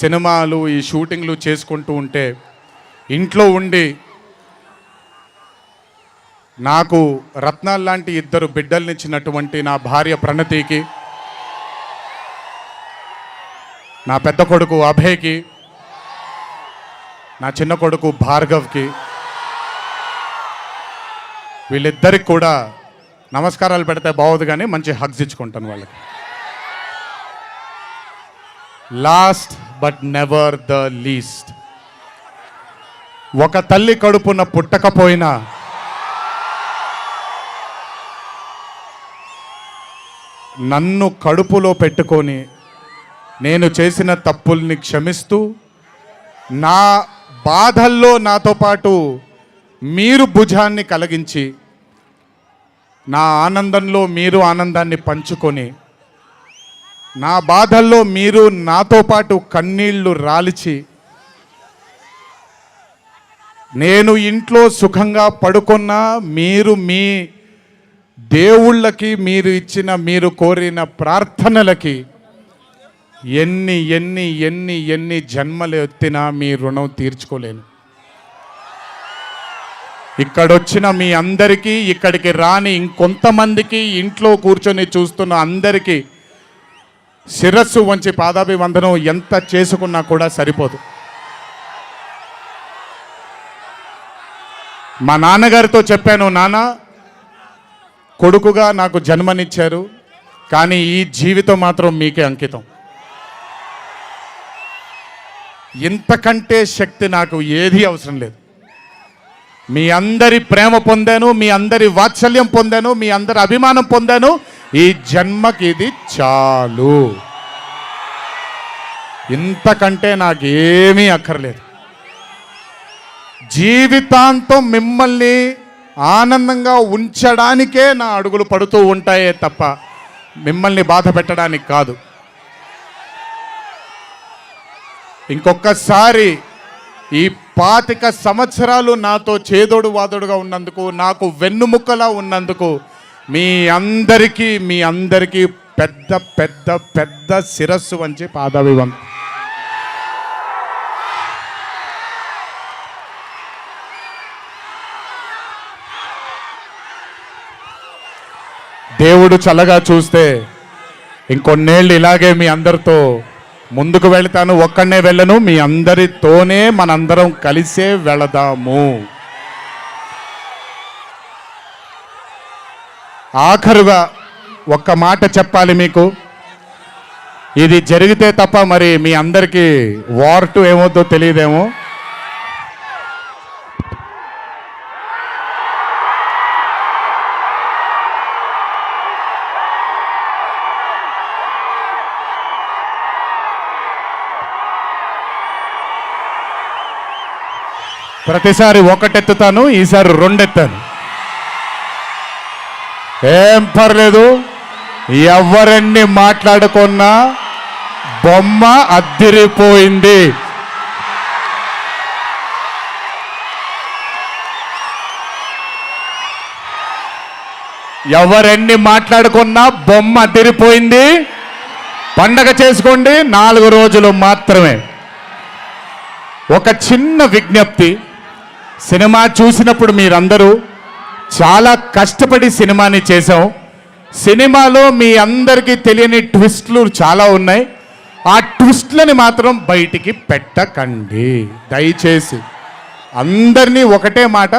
సినిమాలు ఈ షూటింగ్లు చేసుకుంటూ ఉంటే ఇంట్లో ఉండి నాకు రత్నాల్ లాంటి ఇద్దరు బిడ్డల్నిచ్చినటువంటి నా భార్య ప్రణతికి, నా పెద్ద కొడుకు అభయ్కి, నా చిన్న కొడుకు భార్గవ్కి, వీళ్ళిద్దరికి కూడా నమస్కారాలు పెడితే బాగోదు కానీ మంచి హగ్స్ ఇచ్చుకుంటాను వాళ్ళకి. Last but never the least, ఒక తల్లి కడుపున పుట్టకపోయినా నన్ను కడుపులో పెట్టుకొని నేను చేసిన తప్పుల్ని క్షమిస్తూ నా బాధల్లో నాతో పాటు మీరు భుజాన్ని కలిగించి నా ఆనందంలో మీరు ఆనందాన్ని పంచుకొని నా బాధల్లో మీరు నాతో పాటు కన్నీళ్లు రాల్చి నేను ఇంట్లో సుఖంగా పడుకున్నా మీరు మీ దేవుళ్ళకి మీరు ఇచ్చిన మీరు కోరిన ప్రార్థనలకి ఎన్ని ఎన్ని ఎన్ని ఎన్ని జన్మలు ఎత్తినా మీ రుణం తీర్చుకోలేను. ఇక్కడొచ్చిన మీ అందరికీ, ఇక్కడికి రాని ఇంకొంతమందికి, ఇంట్లో కూర్చొని చూస్తున్న అందరికీ శిరస్సు వంచి పాదాభివందనం ఎంత చేసుకున్నా కూడా సరిపోదు. మా నాన్నగారితో చెప్పాను, నాన్న కొడుకుగా నాకు జన్మనిచ్చారు, కానీ ఈ జీవితం మాత్రం మీకే అంకితం. ఇంతకంటే శక్తి నాకు ఏది అవసరం లేదు. మీ అందరి ప్రేమ పొందాను, మీ అందరి వాత్సల్యం పొందాను, మీ అందరి అభిమానం పొందాను. ఈ జన్మకి ఇది చాలు. ఇంతకంటే నాకేమీ అక్కర్లేదు. జీవితాంతం మిమ్మల్ని ఆనందంగా ఉంచడానికే నా అడుగులు పడుతూ ఉంటాయే తప్ప మిమ్మల్ని బాధ పెట్టడానికి కాదు. ఇంకొకసారి ఈ 25 సంవత్సరాలు నాతో చేదోడు వాదోడుగా ఉన్నందుకు, నాకు వెన్నుముక్కలా ఉన్నందుకు మీ అందరికీ పెద్ద పెద్ద పెద్ద శిరస్సు వంచి పాదాభివందనం. దేవుడు చల్లగా చూస్తే ఇంకొన్నేళ్ళు ఇలాగే మీ అందరితో ముందుకు వెళ్తాను. ఒక్కడనే వెళ్ళను, మీ అందరితోనే మనందరం కలిసే వెళదాము. ఆఖరుగా ఒక్క మాట చెప్పాలి మీకు. ఇది జరిగితే తప్ప మరి మీ అందరికీ వార్ 2 ఏమవుద్దో తెలియదేమో. ప్రతిసారి ఒకటెత్తుతాను, ఈసారి 2 ఎత్తాను. ఏం పర్లేదు, ఎవరెన్ని మాట్లాడుకున్నా బొమ్మ అద్దిరిపోయింది. ఎవరెన్ని మాట్లాడుకున్నా బొమ్మ అద్దిరిపోయింది. పండగ చేసుకోండి, 4 రోజులు మాత్రమే. ఒక చిన్న విజ్ఞప్తి, సినిమా చూసినప్పుడు మీరందరూ చాలా కష్టపడి సినిమాని చేసాం. సినిమాలో మీ అందరికీ తెలియని ట్విస్ట్లు చాలా ఉన్నాయి. ఆ ట్విస్ట్లని మాత్రం బయటికి పెట్టకండి దయచేసి. అందరినీ ఒకటే మాట,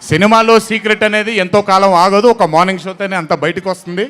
సినిమాలో సీక్రెట్ అనేది ఎంతో కాలం ఆగదు, ఒక మార్నింగ్ షోతోనే అంత బయటకు వస్తుంది.